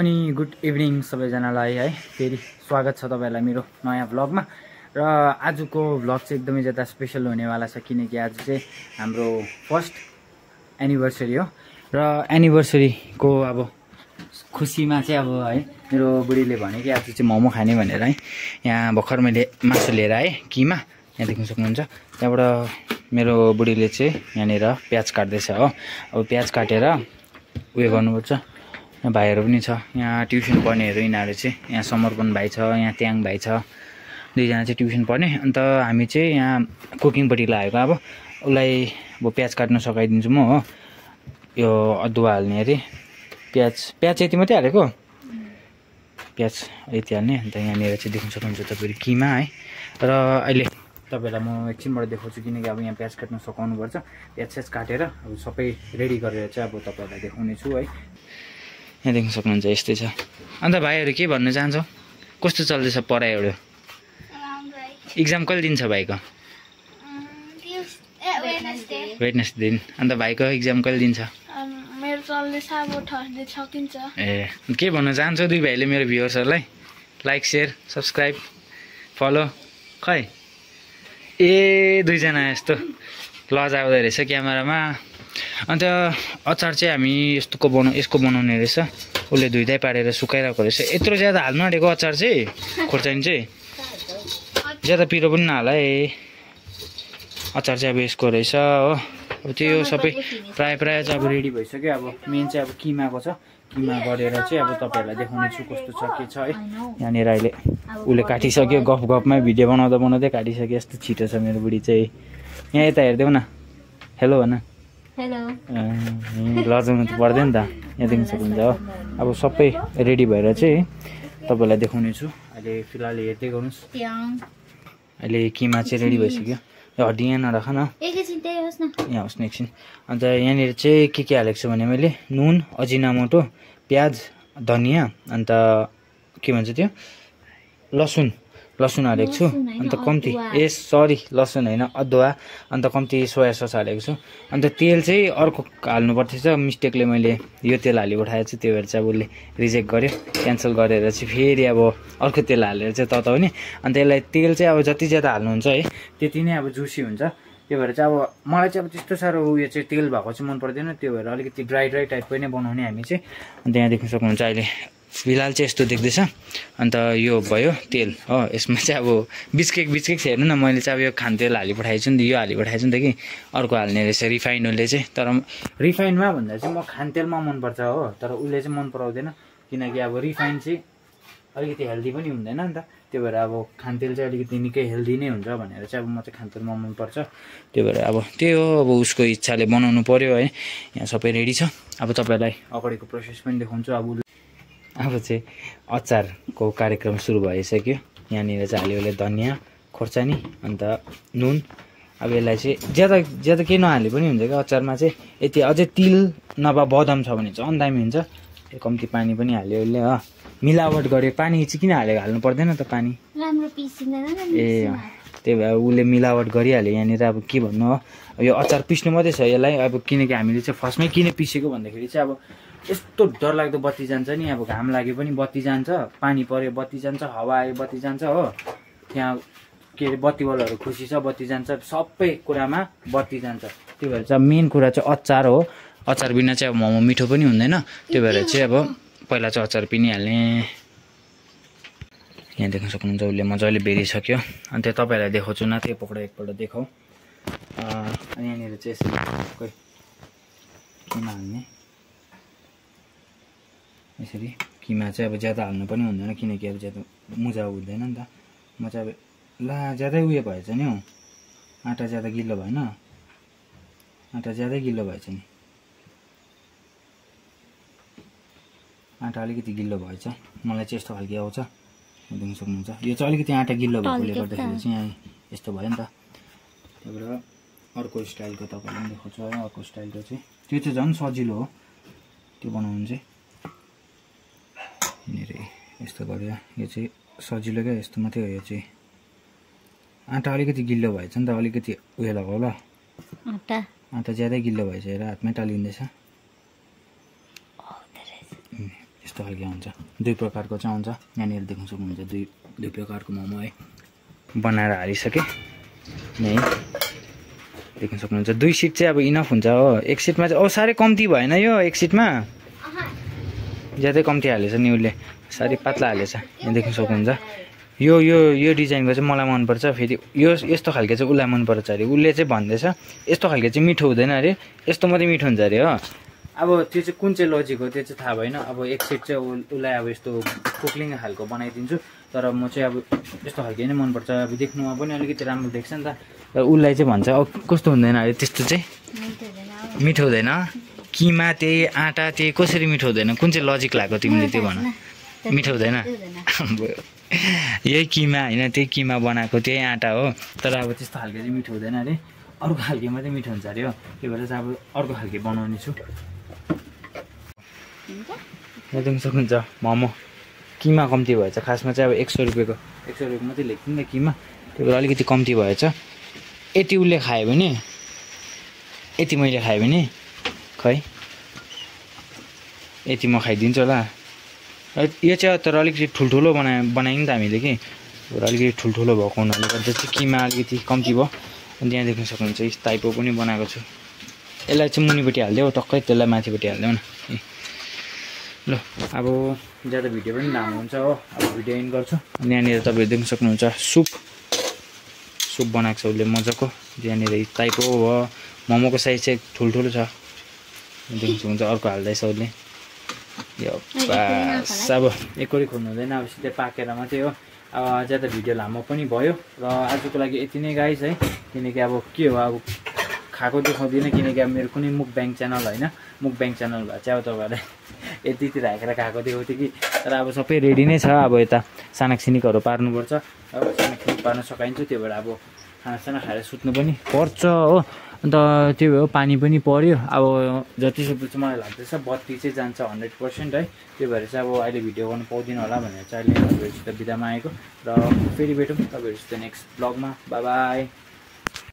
अनि good evening सबैजनालाई है। फेरि स्वागत छ तपाईहरुलाई मेरो नयाँ भ्लगमा। र आजको भ्लग चाहिँ एकदमै ज्यादा स्पेशल हुनेवाला छ, किनकि आज चाहिँ हाम्रो फर्स्ट एनिभर्सरी हो। र एनिभर्सरीको अब खुसीमा चाहिँ अब है मेरो बुढीले भने कि आज चाहिँ मोमो खाने भनेर है। यहाँ भर्खर मैले मासु लिएर आएँ, किमा यहाँ देख्न सक्नुहुन्छ। त्यहाँबाट मेरो बुढीले चाहिँ यहाँनिर प्याज काट्दैछ हो। अब प्याज काटेर उयो गर्नुपर्छ। यहाँ भाइहरू पनि छ, यहाँ ट्युसन पढ्नेहरू यिनीहरू चाहिँ, यहाँ समर्पण भाइ छ, यहाँ त्याङ भाइ छ, दुईजना चाहिँ ट्युसन पढ्ने। अन्त हामी चाहिँ यहाँ कुकिङपट्टि लागेको। अब उसलाई अब प्याज काट्न सघाइदिन्छु म हो। यो अदुवा हाल्ने अरे, प्याज यति मात्रै हालेको, प्याज यति हाल्ने। अन्त यहाँनिर चाहिँ देख्न सक्नुहुन्छ तपाईँहरू किमा है। र अहिले तपाईँलाई म एकछिनबाट देखाउँछु, किनकि अब यहाँ प्याज काट्न सघाउनुपर्छ। प्याज काटेर अब सबै रेडी गरेर चाहिँ अब तपाईँहरूलाई देखाउने छु है। यहाँ देख्न सक्नुहुन्छ यस्तै छ। अन्त भाइहरू के भन्नु चाहन्छौ, कस्तो चल्दैछ पढाइहरू? इक्जाम कहिले दिन छ भाइको? वेडनेसडे दिन। अन्त भाइको इक्जाम कहिले दिन छ? मेरो चल्दैछ, अब थर्सडे सकिन्छ। ए के भन्न चाहन्छौ दुई भाइले मेरो भ्युअर्सहरूलाई? लाइक सेयर सब्सक्राइब फलो खै ए दुईजना यस्तो लजाउँदो रहेछ क्यामेरामा। अन्त अचार चाहिँ हामी यसको बनाउने रहेछ। उसले धुइँदै पारेर सुकाइरहेको रहेछ। यत्रो ज्यादा हाल्नु आँटेको अचार चाहिँ, खोर्सानी चाहिँ ज्यादा पिरो पनि नहाल है। अचार चाहिँ अब यसको रहेछ हो। अब त्यो सबै प्रायः चाहिँ अब रेडी भइसक्यो। अब मेन चाहिँ अब किमाको छ। किमा गरेर चाहिँ अब तपाईँहरूलाई देखाउने छु कस्तो छ के छ है। यहाँनिर अहिले उसले काटिसक्यो, गफमै भिडियो बनाउँदै काटिसक्यो। यस्तो छिटो छ मेरो बुढी चाहिँ। यहाँ यता हेरिदेऊ न, हेलो भन। लजाउनु त पर्दैन त। यहाँ देख्न सक्नुहुन्छ हो। अब सबै रेडी भएर चाहिँ तपाईँलाई देखाउने छु। अहिले फिलहाल हेर्दै गर्नुहोस्। अहिले किमा चाहिँ रेडी भइसक्यो। यो हड्डी यहाँ नराख न, यहाँ होस् न एकछिन। अन्त यहाँनिर चाहिँ के हालेको छु भने मैले नुन, अजिनामोटो, प्याज, धनियाँ, अन्त के भन्छ त्यो लसुन हालेको छु। अन्त कम्ती लसुन होइन अदुवा, अन्त कम्ती सोया सस हालेको छु। अन्त तेल चाहिँ अर्को हाल्नु पर्थेछ, मिस्टेकले मैले यो तेल हाली उठाएको छु। त्यो भएर चाहिँ अब उसले रिजेक्ट गर्यो, क्यान्सल गरेर चाहिँ फेरि अब अर्को तेल हालेर चाहिँ तताउने। अन्त यसलाई तेल चाहिँ अब जति ज्यादा हाल्नुहुन्छ है त्यति नै अब जुसी हुन्छ। त्यो भएर चाहिँ अब मलाई चाहिँ अब त्यस्तो साह्रो उयो चाहिँ तेल भएको चाहिँ मन पर्दैन। त्यो भएर अलिकति ड्राई टाइपको नै बनाउने हामी चाहिँ। अन्त यहाँ देख्न सक्नुहुन्छ अहिले फिलहाल चाहिँ यस्तो देख्दैछ। अन्त यो भयो तेल हो। यसमा चाहिँ अब बिस्केक चाहिँ हेर्नु न, मैले चाहिँ अब यो खानतेल हाली पठाएछु नि त, यो हाली पठाएछु नि त कि अर्को हाल्ने रहेछ रिफाइनले चाहिँ। तर रिफाइनमा भन्दा चाहिँ म खानतेलमा मनपर्छ हो। तर उसले चाहिँ मन पराउँदैन, किनकि अब रिफाइन चाहिँ अलिकति हेल्दी पनि हुँदैन नि त। त्यो भएर अब खानतेल चाहिँ अलिकति निकै हेल्दी नै हुन्छ भनेर चाहिँ अब म चाहिँ खानतेलमा मनपर्छ। त्यो भएर अब त्यही हो, अब उसको इच्छाले बनाउनु पर्यो है। यहाँ सबै रेडी छ। अब तपाईँलाई अगाडिको प्रोसेस पनि देखाउँछु। अब चाहिँ अचारको कार्यक्रम सुरु भइसक्यो। यहाँनिर चाहिँ हाल्यो उसले धनियाँ, खोर्सानी, अन्त नुन। अब यसलाई चाहिँ ज्यादा केही नहाले पनि हुन्छ क्या अचारमा चाहिँ। यति अझै तिल नभए बदाम छ भने चाहिँ अन्दामी हुन्छ। कम्ती पानी पनि हाल्यो उसले हो, मिलावट गर्यो। पानी चाहिँ किन हालेको, हाल्नु पर्दैन त पानी, राम्रो पिसिँदैन ए। त्यही भएर उसले मिलावट गरिहाल्यो यहाँनिर। अब के भन्नु हो, यो अचार पिस्नु मात्रै छ यसलाई। अब किनकि हामीले चाहिँ फर्स्टमै किन पिसेको भन्दाखेरि चाहिँ अब यस्तो डरलाग्दो बत्ती जान्छ नि। अब घाम लाग्यो पनि बत्ती जान्छ, पानी पऱ्यो बत्ती जान्छ, हावा आयो बत्ती जान्छ हो। त्यहाँ के अरे बत्ती बलहरू खुसी छ बत्ती जान्छ, सबै कुरामा बत्ती जान्छ। त्यो भएर चाहिँ मेन कुरा चाहिँ अचार हो। अचार बिना चाहिँ अब मोमो मिठो पनि हुँदैन। त्यो भएर चाहिँ अब पहिला चाहिँ अचार पिनिहाल्ने। यहाँ देख्न सक्नुहुन्छ उसले मजाले बेरिसक्यो। अन्त तपाईँहरूलाई देखाउँछु न, त्यो पक्रेर एकपल्ट देखाउँ। अनि यहाँनिर चाहिँ यसरी खोइ किमा हाल्ने, यसरी किमा चाहिँ अब ज्यादा हाल्नु पनि हुँदैन, किनकि अब ज्यादा मुजा हुँदैन नि त। म चाहिँ अब ज्यादै उयो भएछ नि हौ, आँटा ज्यादा गिलो भएन, आँटा ज्यादै गिलो भएछ नि, आँटा अलिकति गिलो भएछ। मलाई चाहिँ यस्तो खालको आउँछ, देख्न सक्नुहुन्छ। यो चाहिँ अलिकति आँटा गिलो भएकोले गर्दाखेरि चाहिँ यहाँ यस्तो भयो नि त। त्यहाँबाट अर्को स्टाइलको तपाईँलाई पनि देखाउँछु है। अर्को स्टाइलको चाहिँ त्यो चाहिँ झन् सजिलो हो त्यो बनाउनु चाहिँ। यहाँनिर यस्तो गरेर यो चाहिँ सजिलो क्या, यस्तो मात्रै हो यो चाहिँ। आँटा अलिकति गिलो भएछ नि त, अलिकति उयो लगाऊ ल। आँटा ज्यादै गिलो भएछ हेर, हातमै टालिँदैछ। यस्तो खालको हुन्छ, 2 प्रकारको चाहिँ आउँछ। यहाँनिर देख्न सक्नुहुन्छ 2 प्रकारको मोमो है बनाएर हालिसके नै देख्न सक्नुहुन्छ। 2 सिट चाहिँ अब इनफ हुन्छ हो। 1 सिटमा चाहिँ साह्रै कम्ती भएन यो, 1 सिटमा ज्यादै कम्ती हालेछ नि उसले, साह्रै पातला हालेछ। यहाँ देख्न सक्नुहुन्छ यो डिजाइनको चाहिँ मलाई मनपर्छ। फेरि यस्तो खालको चाहिँ उसलाई मनपर्छ अरे। उसले चाहिँ भन्दैछ यस्तो खालको चाहिँ मिठो हुँदैन अरे, यस्तो मात्रै मिठो हुन्छ अरे हो। अब त्यो चाहिँ कुन चाहिँ लजिक हो त्यो चाहिँ थाहा भएन। अब 1 सिट चाहिँ उसलाई अब यस्तो कुक्लिङ खालको बनाइदिन्छु, तर म चाहिँ अब यस्तो खालको नै मनपर्छ। अब देख्नुमा पनि अलिकति राम्रो देख्छ नि त। र उसलाई चाहिँ भन्छ अब कस्तो हुँदैन अरे, त्यस्तो चाहिँ मिठो हुँदैन। किमा त्यही आँटा त्यही कसरी मिठो हुँदैन, कुन चाहिँ लजिक लाग्यो तिमीले त्यो भन। मिठो हुँदैन यही किमा होइन, त्यही किमा बनाएको त्यही आँटा हो, तर अब त्यस्तो खालको चाहिँ मिठो हुँदैन अरे, अर्को खालको मात्रै मिठो हुन्छ अरे हो। त्यही भएर चाहिँ अब अर्को खालको बनाउने छु। यहाँ देख्न सक्नुहुन्छ मोमो किमा कम्ती भएछ। खासमा चाहिँ अब 100 रुपियाँको मात्रै लेख्थ्यो नि त किमा, त्यही भएर अलिकति कम्ती भएछ। यति उसले खायो भने, यति मैले खाएँ भने खै यति म खाइदिन्छु होला। यो चाहिँ तर अलिकति ठुल्ठुलो बनायौँ नि त हामीले कि, अलिकति ठुल्ठुलो भएको हुनाले गर्दा चाहिँ किमा अलिकति कम्ती भयो। अनि यहाँ देख्न सक्नुहुन्छ इस टाइपको पनि बनाएको छु। यसलाई चाहिँ मुनिपट्टि हालिदेऊ, टक्कै त्यसलाई माथिपट्टि हालिदेऊ न। ल अब ज्यादा भिडियो पनि लामो हुन्छ हो, अब भिडियो एन्ड गर्छु। अनि यहाँनिर तपाईँहरू देख्न सक्नुहुन्छ सुप बनाएको छ उसले मजाको। यहाँनिर इस टाइपको हो। मोमोको साइज चाहिँ ठुल्ठुलो छ, देख्न सक्नुहुन्छ। अर्को हाल्दैछ उसले। यो बास अब एकवरी खोल्नु हुँदैन, अब सिधै पाकेर मात्रै हो। अब ज्यादा भिडियो लामो पनि भयो र आजको लागि यति नै गाइस है। किनकि अब के हो, अब खाएको देखाउँदिनँ, किनकि अब मेरो कुनै मुकब्याङ च्यानल होइन। मुकब्याङ च्यानल भए चाहिँ अब तपाईँहरूलाई यति राखेर खाएको देखाउँथ्यो कि, तर अब सबै रेडी नै छ। अब यता सानाकसिनिकहरू पार्नुपर्छ, अब सानाकसिनिक पार्न सकाइन्छ। त्यो भएर अब खानासाना खाएर सुत्नु पनि पर्छ हो। अन्त त्यो भयो, पानी पनि पऱ्यो। अब जतिसक्दो चाहिँ मलाई लाग्दैछ बत्ती चाहिँ जान्छ 100% है। त्यो भएर चाहिँ अब अहिले भिडियो गर्नु पाउँदिनँ होला भनेर चाहिँ अहिले तपाईँहरूसित बिदामा आएको। र फेरि भेटौँ तपाईँहरूसित नेक्स्ट ब्लगमा। Bye by.